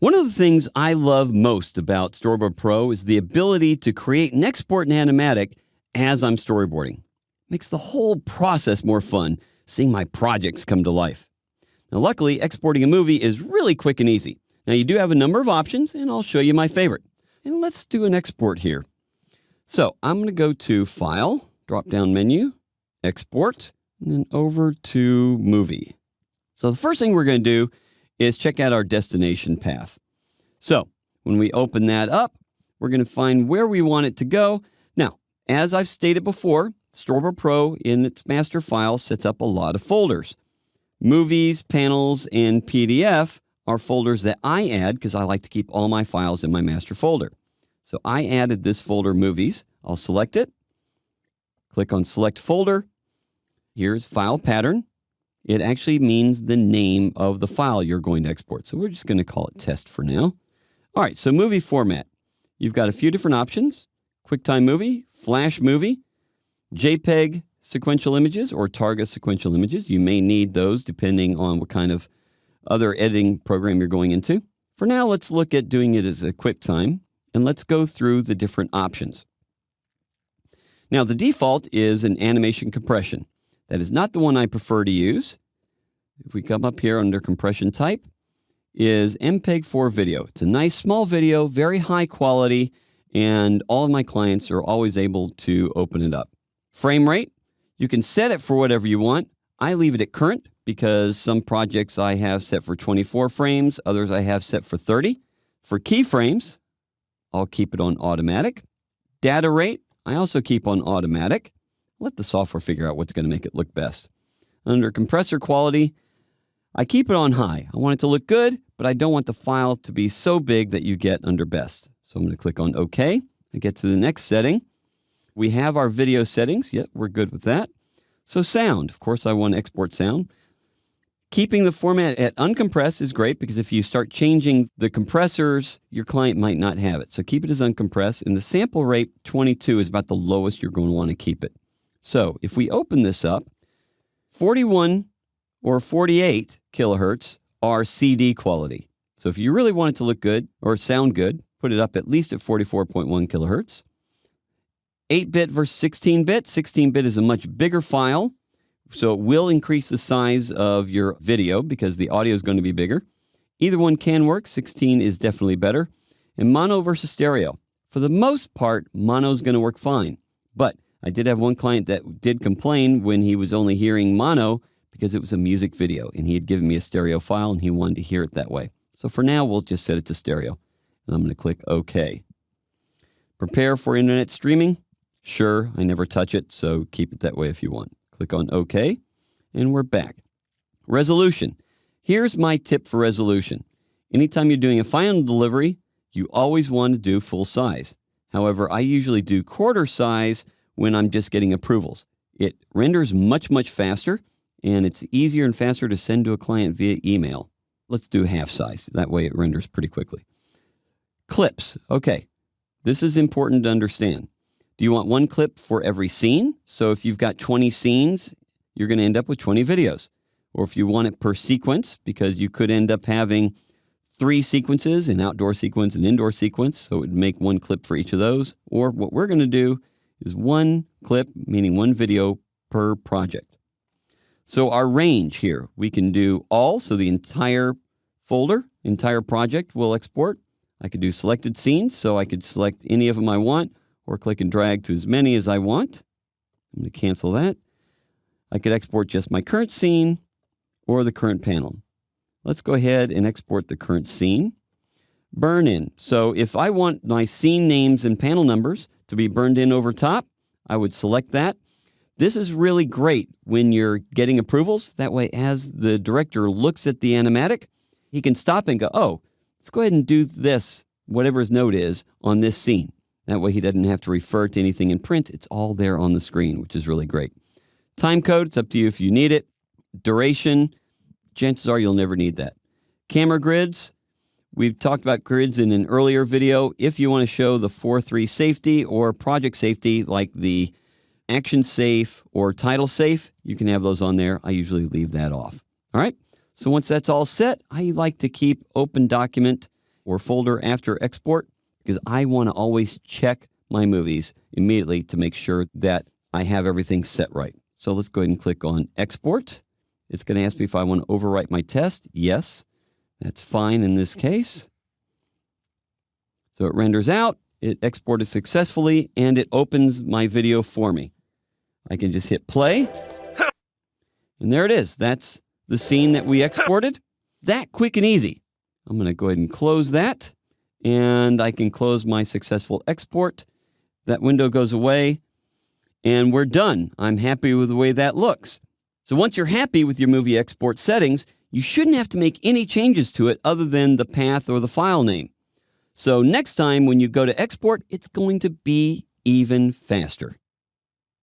One of the things I love most about Storyboard Pro is the ability to create and export in Animatic as I'm storyboarding. Makes the whole process more fun, seeing my projects come to life. Now, luckily, exporting a movie is really quick and easy. Now, you do have a number of options, and I'll show you my favorite. And let's do an export here. So I'm going to go to File, drop-down menu, Export, and then over to Movie. So the first thing we're going to do is check out our destination path. So when we open that up, we're going to find where we want it to go. Now, as I've stated before, Storyboard Pro in its master file sets up a lot of folders. Movies, panels, and PDF are folders that I add because I like to keep all my files in my master folder. So I added this folder, Movies. I'll select it, click on Select Folder. Here's File Pattern. It actually means the name of the file you're going to export. So we're just going to call it Test for now. All right, so movie format. You've got a few different options. QuickTime Movie, Flash Movie, JPEG sequential images, or Targa sequential images. You may need those depending on what kind of other editing program you're going into. For now, let's look at doing it as a QuickTime, and let's go through the different options. Now, the default is an animation compression. That is not the one I prefer to use. If we come up here under compression type, is MPEG-4 video. It's a nice small video, very high quality, and all of my clients are always able to open it up. Frame rate, you can set it for whatever you want. I leave it at current because some projects I have set for 24 frames, others I have set for 30. For keyframes, I'll keep it on automatic. Data rate, I also keep on automatic. Let the software figure out what's going to make it look best. Under compressor quality, I keep it on high. I want it to look good, but I don't want the file to be so big that you get under best. So I'm going to click on OK. I get to the next setting. We have our video settings. Yep, we're good with that. So sound, of course, I want to export sound. Keeping the format at uncompressed is great because if you start changing the compressors, your client might not have it. So keep it as uncompressed. And the sample rate, 22, is about the lowest you're going to want to keep it. So if we open this up, 41 or 48 kilohertz are CD quality. So if you really want it to look good or sound good, put it up at least at 44.1 kilohertz. 8-bit versus 16-bit. 16-bit is a much bigger file, so it will increase the size of your video because the audio is going to be bigger. Either one can work. 16 is definitely better. And mono versus stereo. For the most part, mono is going to work fine. But I did have one client that did complain when he was only hearing mono because it was a music video, and he had given me a stereo file, and he wanted to hear it that way. So for now, we'll just set it to stereo. And I'm going to click OK. Prepare for internet streaming. Sure, I never touch it, so keep it that way if you want. Click on OK, and we're back. Resolution. Here's my tip for resolution. Anytime you're doing a final delivery, you always want to do full size. However, I usually do quarter size when I'm just getting approvals. It renders much, much faster, and it's easier and faster to send to a client via email. Let's do half size. That way it renders pretty quickly. Clips. Okay, this is important to understand. Do you want one clip for every scene? So if you've got 20 scenes, you're going to end up with 20 videos. Or if you want it per sequence, because you could end up having 3 sequences, an outdoor sequence, an indoor sequence, so it would make one clip for each of those. Or what we're going to do is one clip, meaning one video per project. So our range here, we can do all, so the entire folder, entire project will export. I could do selected scenes, so I could select any of them I want, or click and drag to as many as I want. I'm going to cancel that. I could export just my current scene or the current panel. Let's go ahead and export the current scene. Burn in. So if I want my scene names and panel numbers to be burned in over top, I would select that. This is really great when you're getting approvals. That way, as the director looks at the animatic, he can stop and go, oh, let's go ahead and do this, whatever his note is, on this scene. That way he doesn't have to refer to anything in print. It's all there on the screen, which is really great. Time code, it's up to you if you need it. Duration, chances are you'll never need that. Camera grids, we've talked about grids in an earlier video. If you want to show the 4.3 safety or project safety, like the action safe or title safe, you can have those on there. I usually leave that off. All right, so once that's all set, I like to keep open document or folder after export because I want to always check my movies immediately to make sure that I have everything set right. So let's go ahead and click on Export. It's going to ask me if I want to overwrite my test. Yes, that's fine in this case. So it renders out, it exported successfully, and it opens my video for me. I can just hit play, and there it is. That's the scene that we exported. That quick and easy. I'm going to go ahead and close that, and I can close my successful export. That window goes away, and we're done. I'm happy with the way that looks. So once you're happy with your movie export settings, you shouldn't have to make any changes to it other than the path or the file name. So next time when you go to export, it's going to be even faster.